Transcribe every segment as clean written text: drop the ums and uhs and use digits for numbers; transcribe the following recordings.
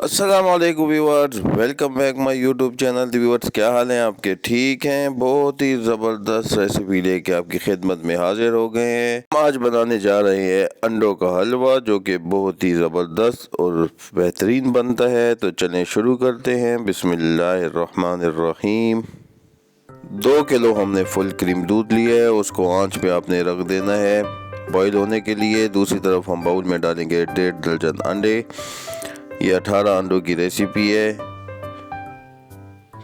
अस्सलाम वालेकुम viewers, welcome back my YouTube channel. Viewers, क्या हाल हैं आपके? ठीक हैं? बहुत ही ज़बरदस्त रेसिपी लेके आपकी खिदमत में हाजिर हो गए हैं। हम आज बनाने जा रहे हैं अंडों का हलवा, जो कि बहुत ही ज़बरदस्त और बेहतरीन बनता है। तो चलें शुरू करते हैं। बिस्मिल्लाहिर्रहमानिर्रहीम। 2 किलो हमने फुल क्रीम दूध लिया है, उसको आंच पे आपने रख देना है बॉईल होने के लिए। दूसरी तरफ हम बाउल में डालेंगे 1.5 दर्जन अंडे। ये 18 अंडों की रेसिपी है।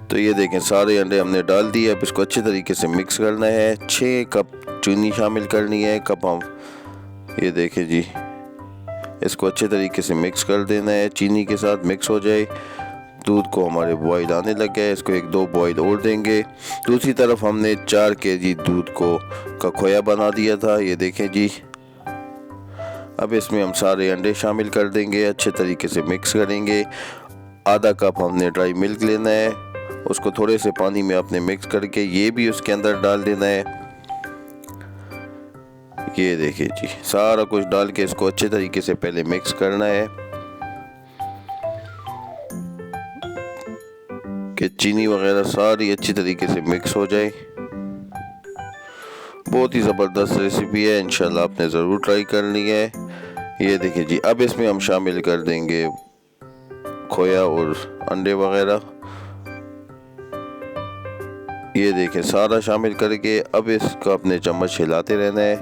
तो ये देखें, सारे अंडे हमने डाल दिए। अब इसको अच्छे तरीके से मिक्स करना है। 6 कप चीनी शामिल करनी है। कप हम ये देखें जी, इसको अच्छे तरीके से मिक्स कर देना है। चीनी के साथ मिक्स हो जाए। दूध को हमारे बॉईल आने लग गया है, इसको 1-2 बॉईल और देंगे। दूसरी तरफ हमने 4 केजी दूध का खोया बना दिया था। ये देखें जी, अब इसमें हम सारे अंडे शामिल कर देंगे, अच्छे तरीके से मिक्स करेंगे। आधा कप हमने ड्राई मिल्क लेना है, उसको थोड़े से पानी में आपने मिक्स करके ये भी उसके अंदर डाल देना है। ये देखिए जी, सारा कुछ डाल के इसको अच्छे तरीके से पहले मिक्स करना है कि चीनी वगैरह सारी अच्छी तरीके से मिक्स हो जाए। बहुत ही ज़बरदस्त रेसिपी है, इंशाल्लाह आपने ज़रूर ट्राई करनी है। ये देखिए जी, अब इसमें हम शामिल कर देंगे खोया और अंडे वगैरह। ये देखें, सारा शामिल करके अब इसको अपने चम्मच हिलाते रहना है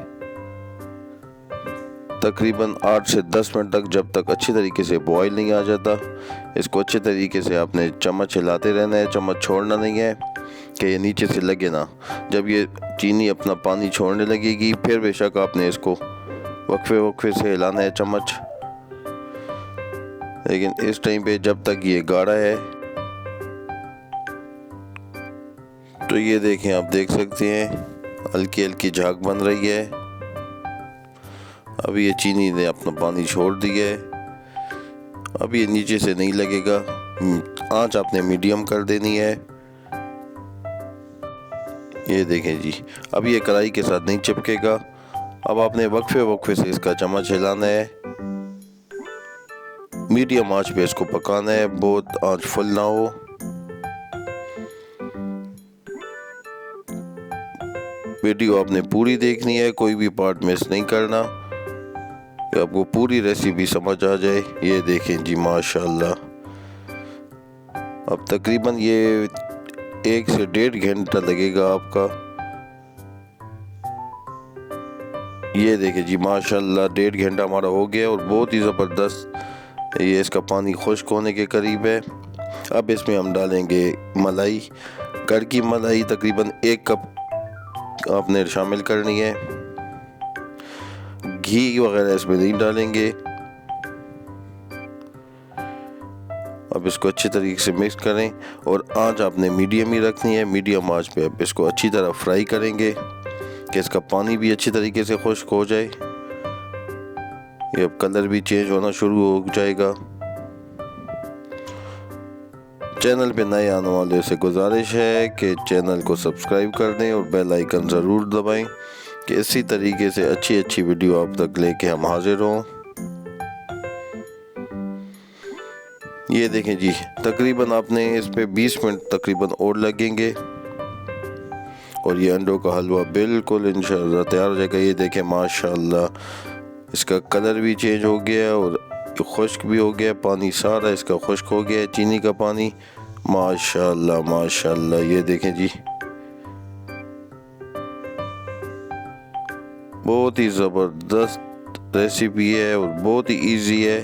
तकरीबन 8 से 10 मिनट तक, जब तक अच्छी तरीके से बॉईल नहीं आ जाता। इसको अच्छे तरीके से आपने चम्मच हिलाते रहना है, चम्मच छोड़ना नहीं है कि ये नीचे से लगे ना। जब ये चीनी अपना पानी छोड़ने लगेगी, फिर बेशक आपने इसको वक्फे वक्फे से हिलाना है चम्मच। लेकिन इस टाइम पे जब तक ये गाढ़ा है, तो ये देखें, आप देख सकते हैं हल्की हल्की झाग बन रही है। अब ये चीनी ने अपना पानी छोड़ दिया है। अब ये नीचे से नहीं लगेगा। आंच आपने मीडियम कर देनी है। ये देखें जी, अब ये कढ़ाई के साथ नहीं चिपकेगा। अब आपने वक्फे वक्फे से इसका चम्मच हिलाना है। मीडियम आंच पे इसको पकाना है, बहुत आंच फुल ना हो। वीडियो आपने पूरी देखनी है, कोई भी पार्ट मिस नहीं करना, कि आपको पूरी रेसिपी समझ आ जाए। ये देखें जी, माशाल्लाह, अब तकरीबन ये 1 से 1.5 घंटा लगेगा आपका। ये देखें जी, माशाल्लाह 1.5 घंटा हमारा हो गया और बहुत ही ज़बरदस्त ये इसका पानी खुश्क होने के करीब है। अब इसमें हम डालेंगे मलाई। घर की मलाई तकरीबन 1 कप आपने शामिल करनी है। घी वगैरह इसमें नहीं डालेंगे। अब इसको अच्छी तरीके से मिक्स करें और आंच आपने मीडियम ही रखनी है। मीडियम आंच पे अब इसको अच्छी तरह फ्राई करेंगे कि इसका पानी भी अच्छी तरीके से खुश्क हो जाए। ये अब कलर भी चेंज होना शुरू हो जाएगा। चैनल पे नए आने वाले से गुजारिश है कि चैनल को सब्सक्राइब कर दें और बेल आइकन ज़रूर दबाएं कि इसी तरीके से अच्छी अच्छी वीडियो आप तक लेके हम हाजिर हों। ये देखें जी, तकरीबन आपने इस पे 20 मिनट तकरीबन और लगेंगे और ये अंडों का हलवा बिल्कुल इंशाल्लाह तैयार हो जाएगा। ये देखें, माशाल्लाह इसका कलर भी चेंज हो गया और खुश्क भी हो गया। पानी सारा इसका खुश्क हो गया है, चीनी का पानी। माशाल्लाह माशाल्लाह, ये देखें जी, बहुत ही ज़बरदस्त रेसिपी है और बहुत ही इजी है।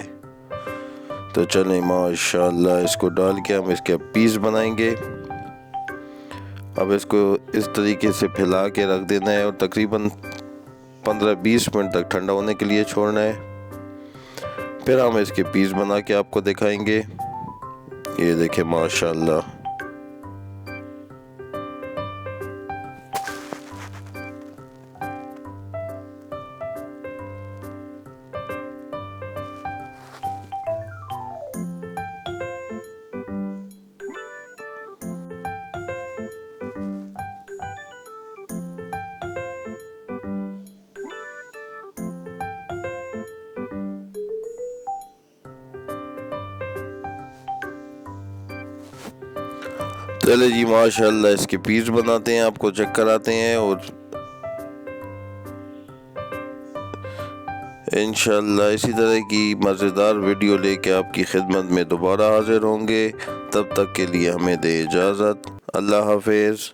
तो चलें, माशाल्लाह इसको डाल के हम इसके पीस बनाएंगे। अब इसको इस तरीके से फैला के रख देना है और तकरीबन 15-20 मिनट तक ठंडा होने के लिए छोड़ना है। फिर हम इसके पीस बना के आपको दिखाएंगे। ये देखें, माशाल्लाह। चले जी माशाल्लाह इसके पीस बनाते हैं, आपको चेक कराते हैं और इंशाल्लाह इसी तरह की मज़ेदार वीडियो लेके आपकी खिदमत में दोबारा हाजिर होंगे। तब तक के लिए हमें दे इजाज़त। अल्लाह हाफिज़।